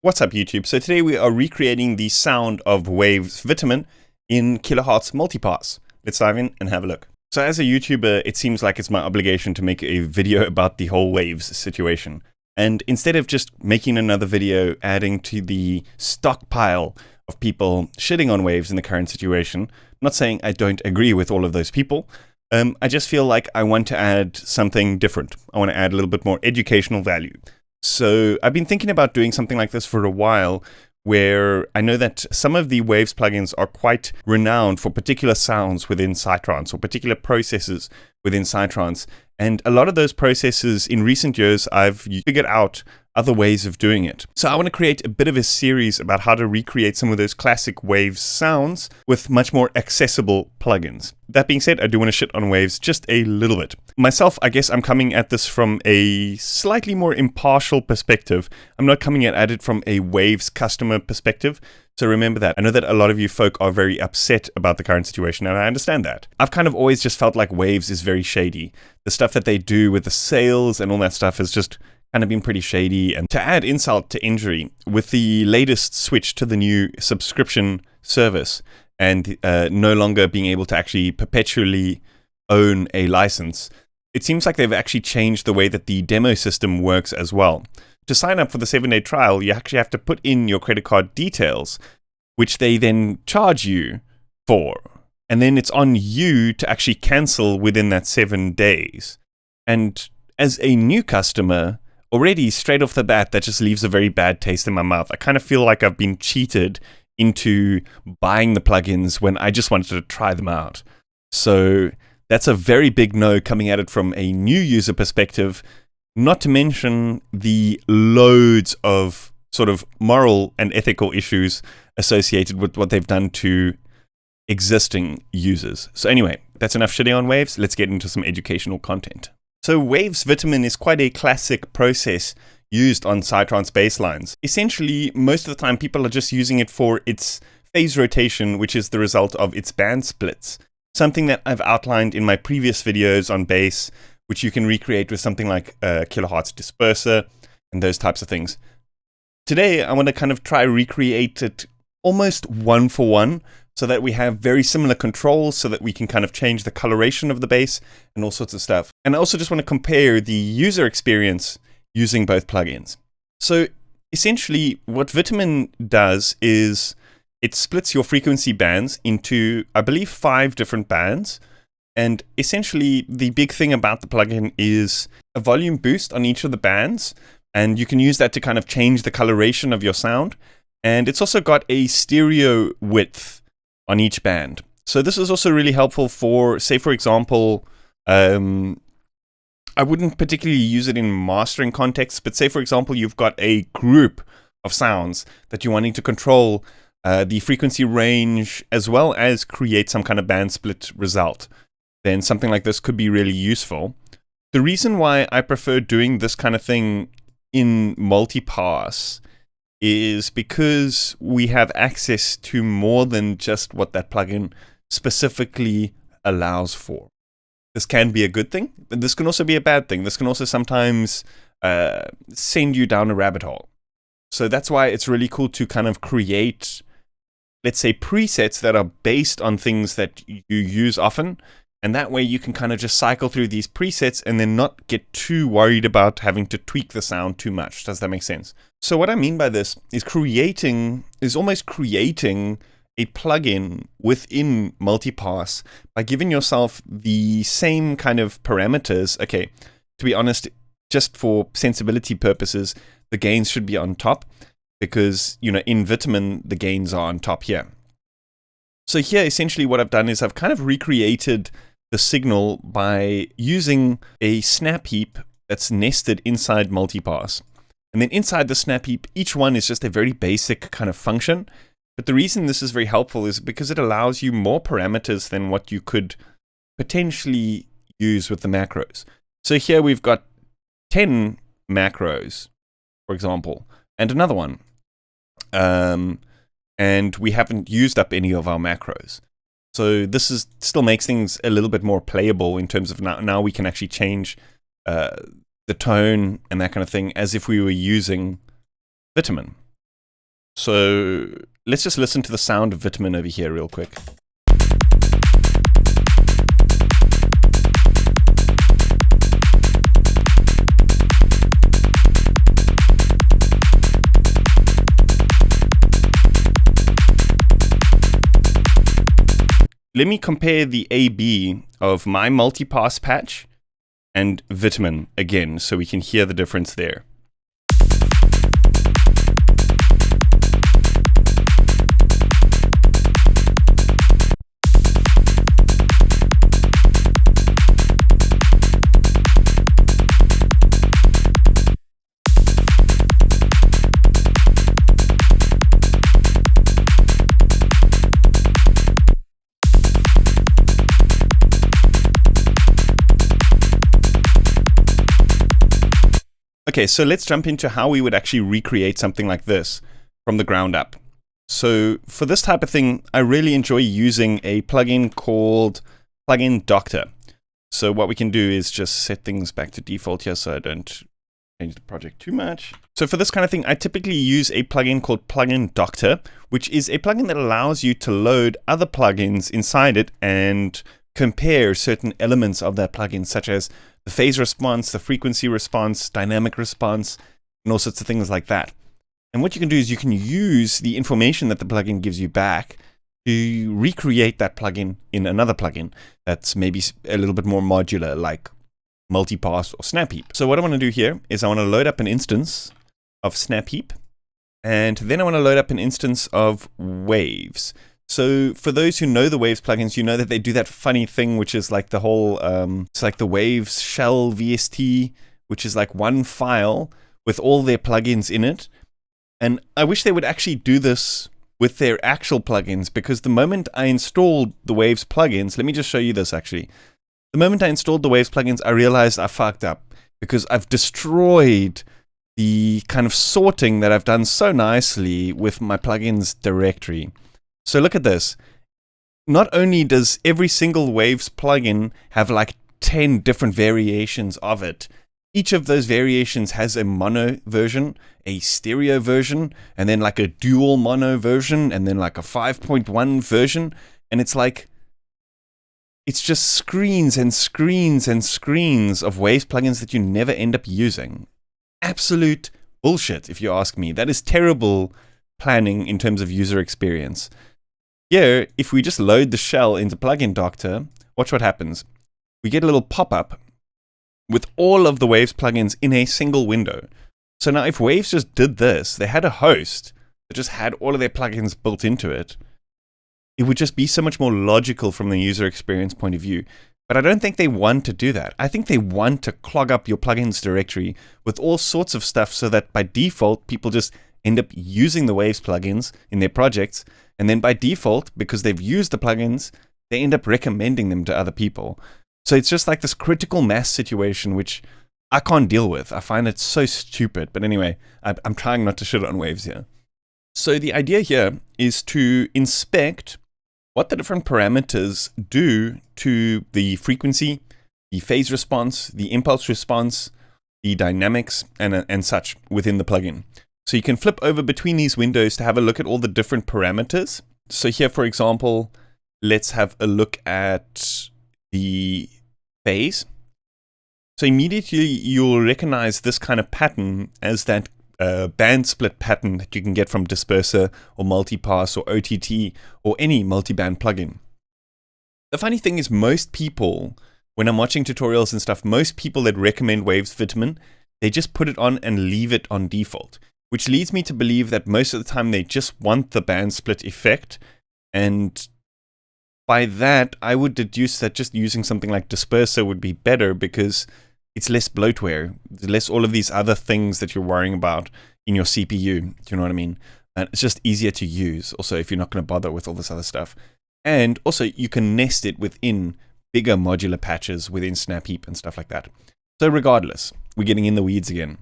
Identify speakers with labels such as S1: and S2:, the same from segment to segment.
S1: What's up, YouTube? So today we are recreating the sound of Waves Vmen in Kilohearts multipass. Let's dive in and have a look. So as a YouTuber, it seems like it's my obligation to make a video about the whole Waves situation. And instead of just making another video adding to the stockpile of people shitting on Waves in the current situation, I'm not saying I don't agree with all of those people, I just feel like I want to add something different. I want to add a little bit more educational value. So I've been thinking about doing something like this for a while, where I know that some of the Waves plugins are quite renowned for particular sounds within Psytrance or particular processes within Psytrance. And a lot of those processes in recent years, I've figured out other ways of doing it. So I want to create a bit of a series about how to recreate some of those classic Waves sounds with much more accessible plugins. That being said, I do want to shit on Waves just a little bit. Myself, I guess I'm coming at this from a slightly more impartial perspective. I'm not coming at it from a Waves customer perspective. So remember that. I know that a lot of you folk are very upset about the current situation, and I understand that. I've kind of always just felt like Waves is very shady. The stuff that they do with the sales and all that stuff has just kind of been pretty shady. And to add insult to injury, with the latest switch to the new subscription service and no longer being able to actually perpetually own a license, it seems like they've actually changed the way that the demo system works as well. To sign up for the 7-day trial, you actually have to put in your credit card details, which they then charge you for. And then it's on you to actually cancel within that 7 days. And as a new customer, already straight off the bat, that just leaves a very bad taste in my mouth. I kind of feel like I've been cheated into buying the plugins when I just wanted to try them out. So that's a very big no coming at it from a new user perspective. Not to mention the loads of sort of moral and ethical issues associated with what they've done to existing users. So anyway, that's enough shitting on Waves. Let's get into some educational content. So Waves Vmen is quite a classic process used on Psytrance basslines. Essentially, most of the time people are just using it for its phase rotation, which is the result of its band splits. Something that I've outlined in my previous videos on bass, which you can recreate with something like Kilohearts disperser and those types of things. Today, I want to kind of try recreate it almost one for one, so that we have very similar controls, so that we can kind of change the coloration of the bass and all sorts of stuff. And I also just want to compare the user experience using both plugins. So essentially, what Vmen does is it splits your frequency bands into, I believe, 5 different bands. And essentially, the big thing about the plugin is a volume boost on each of the bands, and you can use that to kind of change the coloration of your sound. And it's also got a stereo width on each band. So this is also really helpful for, say, for example, I wouldn't particularly use it in mastering contexts, but say, for example, you've got a group of sounds that you're wanting to control the frequency range as well as create some kind of band split result. Then something like this could be really useful. The reason why I prefer doing this kind of thing in multipass is because we have access to more than just what that plugin specifically allows for. This can be a good thing, but this can also be a bad thing. This can also sometimes send you down a rabbit hole. So that's why it's really cool to kind of create, let's say, presets that are based on things that you use often. And that way you can kind of just cycle through these presets and then not get too worried about having to tweak the sound too much. Does that make sense? So what I mean by this is almost creating a plugin within multipass by giving yourself the same kind of parameters. Okay, to be honest, just for sensibility purposes, the gains should be on top because, you know, in Vmen, the gains are on top here. So here, essentially what I've done is I've kind of recreated the signal by using a snap heap that's nested inside multipass. And then inside the snap heap, each one is just a very basic kind of function. But the reason this is very helpful is because it allows you more parameters than what you could potentially use with the macros. So here we've got 10 macros, for example, and another one. And we haven't used up any of our macros. So this still makes things a little bit more playable in terms of now we can actually change the tone and that kind of thing as if we were using Vmen. So let's just listen to the sound of Vmen over here real quick. Let me compare the AB of my multipass patch and Vmen again, so we can hear the difference there. Okay, so let's jump into how we would actually recreate something like this from the ground up. So for this type of thing, I really enjoy using a plugin called Plugin Doctor. So what we can do is just set things back to default here so I don't change the project too much. So for this kind of thing, I typically use a plugin called Plugin Doctor, which is a plugin that allows you to load other plugins inside it and compare certain elements of that plugin, such as the phase response, the frequency response, dynamic response, and all sorts of things like that. And what you can do is you can use the information that the plugin gives you back to recreate that plugin in another plugin that's maybe a little bit more modular, like multipass or snapheap. So what I want to do here is I want to load up an instance of snapheap, and then I want to load up an instance of waves. So for those who know the Waves plugins, you know that they do that funny thing, which is like the whole, it's like the Waves shell VST, which is like one file with all their plugins in it. And I wish they would actually do this with their actual plugins, because the moment I installed the Waves plugins, let me just show you this actually. The moment I installed the Waves plugins, I realized I fucked up because I've destroyed the kind of sorting that I've done so nicely with my plugins directory. So look at this. Not only does every single Waves plugin have like 10 different variations of it, each of those variations has a mono version, a stereo version, and then like a dual mono version, and then like a 5.1 version. And it's like, it's just screens and screens and screens of Waves plugins that you never end up using. Absolute bullshit, if you ask me. That is terrible planning in terms of user experience. Here, if we just load the shell into Plugin Doctor, watch what happens. We get a little pop-up with all of the Waves plugins in a single window. So now if Waves just did this, they had a host that just had all of their plugins built into it, it would just be so much more logical from the user experience point of view. But I don't think they want to do that. I think they want to clog up your plugins directory with all sorts of stuff so that by default, people just end up using the Waves plugins in their projects. And then by default, because they've used the plugins, they end up recommending them to other people. So it's just like this critical mass situation, which I can't deal with. I find it so stupid. But anyway, I'm trying not to shit on Waves here. So the idea here is to inspect what the different parameters do to the frequency, the phase response, the impulse response, the dynamics, and such within the plugin. So you can flip over between these windows to have a look at all the different parameters. So here, for example, let's have a look at the phase. So immediately you'll recognize this kind of pattern as that band split pattern that you can get from Disperser or Multipass or OTT or any multiband plugin. The funny thing is, most people, when I'm watching tutorials and stuff, most people that recommend Waves Vmen, they just put it on and leave it on default, which leads me to believe that most of the time they just want the band split effect. And by that, I would deduce that just using something like Disperser would be better because it's less bloatware, less all of these other things that you're worrying about in your CPU. Do you know what I mean? And it's just easier to use. Also, if you're not going to bother with all this other stuff. And also, you can nest it within bigger modular patches within snapheap and stuff like that. So regardless, we're getting in the weeds again.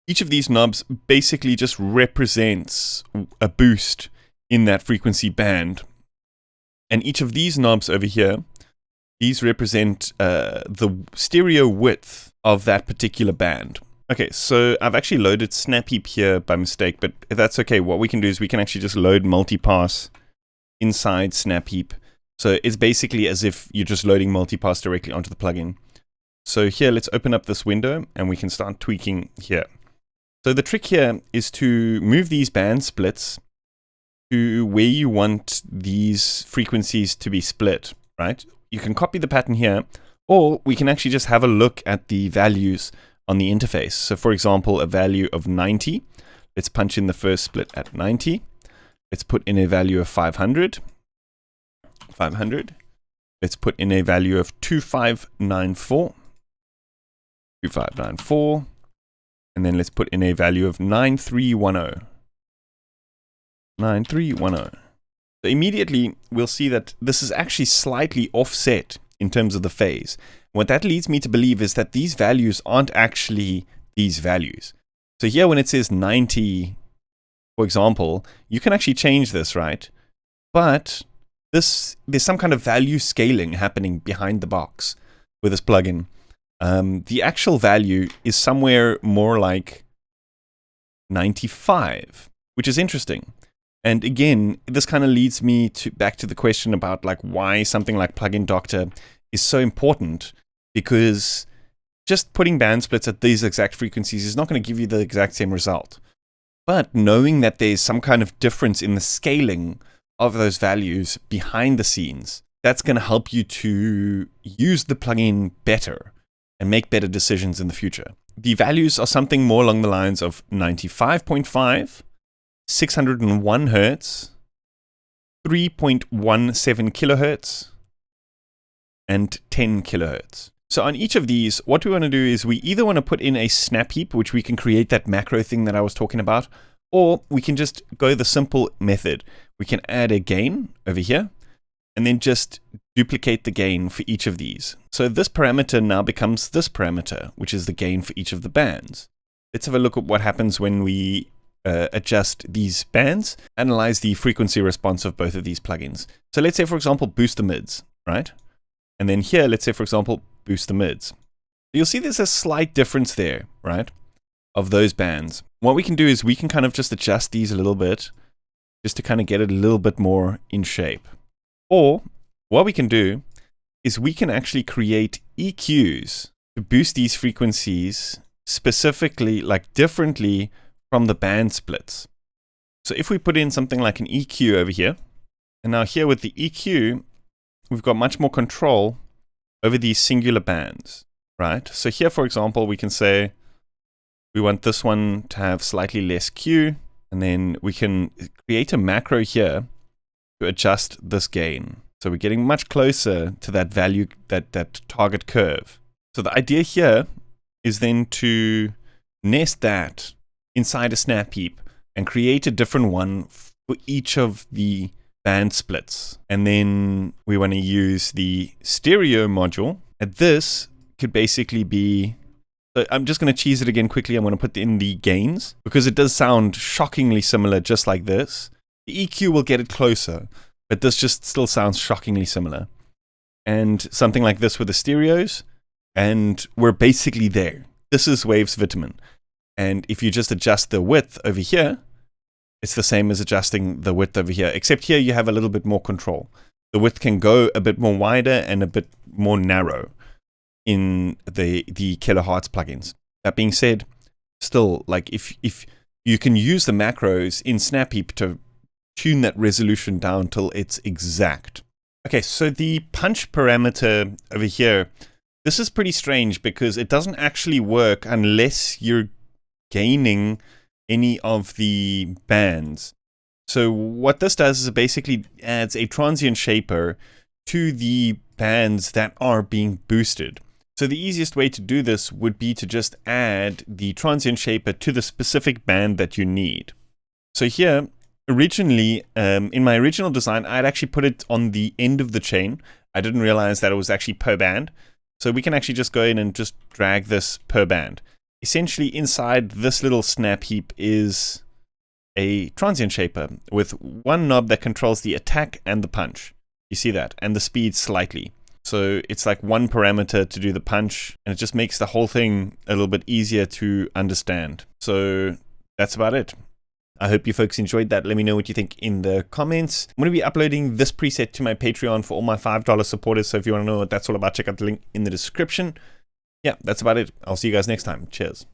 S1: Each of these knobs basically just represents a boost in that frequency band. And each of these knobs over here, these represent the stereo width of that particular band. Okay, so I've actually loaded Snap Heap here by mistake, but if that's okay, what we can do is we can actually just load multipass inside Snap Heap. So it's basically as if you're just loading multipass directly onto the plugin. So here, let's open up this window and we can start tweaking here. So the trick here is to move these band splits to where you want these frequencies to be split, right? You can copy the pattern here, or we can actually just have a look at the values on the interface. So for example, a value of 90. Let's punch in the first split at 90. Let's put in a value of 500. 500. Let's put in a value of 2594. 2594. And then let's put in a value of 9310. 9310. So immediately we'll see that this is actually slightly offset in terms of the phase. What that leads me to believe is that these values aren't actually these values. So here when it says 90, for example, you can actually change this, right? But there's some kind of value scaling happening behind the box with this plugin. The actual value is somewhere more like 95, which is interesting. And again, this kind of leads me back to the question about like why something like Plugin Doctor is so important, because just putting band splits at these exact frequencies is not going to give you the exact same result. But knowing that there's some kind of difference in the scaling of those values behind the scenes, that's going to help you to use the plugin better and make better decisions in the future. The values are something more along the lines of 95.5, 601 hertz, 3.17 kilohertz, and 10 kilohertz. So on each of these, what we want to do is we either want to put in a snap heap, which we can create that macro thing that I was talking about, or we can just go the simple method. We can add a gain over here, and then just duplicate the gain for each of these. So this parameter now becomes this parameter, which is the gain for each of the bands. Let's have a look at what happens when we adjust these bands, analyze the frequency response of both of these plugins. So let's say, for example, boost the mids, right? And then here, let's say, for example, boost the mids. You'll see there's a slight difference there, right, of those bands. What we can do is we can kind of just adjust these a little bit, just to kind of get it a little bit more in shape. Or what we can do is we can actually create EQs to boost these frequencies specifically, like differently from the band splits. So if we put in something like an EQ over here, and now here with the EQ, we've got much more control over these singular bands, right? So here, for example, we can say we want this one to have slightly less Q, and then we can create a macro here to adjust this gain. So we're getting much closer to that value, that target curve. So the idea here is then to nest that inside a snap heap and create a different one for each of the band splits. And then we want to use the stereo module. And this could basically be, so I'm just going to cheese it again quickly. I'm going to put in the gains because it does sound shockingly similar, just like this. The EQ will get it closer, but this just still sounds shockingly similar. And something like this with the stereos, and we're basically there. This is Waves Vitamin. And if you just adjust the width over here, it's the same as adjusting the width over here, except here you have a little bit more control. The width can go a bit more wider and a bit more narrow in the Kilohearts plugins. That being said, still, like if you can use the macros in Snap Heap to tune that resolution down till it's exact. Okay, so the punch parameter over here, this is pretty strange because it doesn't actually work unless you're gaining any of the bands. So what this does is it basically adds a transient shaper to the bands that are being boosted. So the easiest way to do this would be to just add the transient shaper to the specific band that you need. So here, originally, in my original design, I'd actually put it on the end of the chain. I didn't realize that it was actually per band. So we can actually just go in and just drag this per band. Essentially, inside this little snap heap is a transient shaper with one knob that controls the attack and the punch. You see that? And the speed slightly. So it's like one parameter to do the punch, and it just makes the whole thing a little bit easier to understand. So that's about it. I hope you folks enjoyed that. Let me know what you think in the comments. I'm going to be uploading this preset to my Patreon for all my $5 supporters. So if you want to know what that's all about, check out the link in the description. Yeah, that's about it. I'll see you guys next time. Cheers.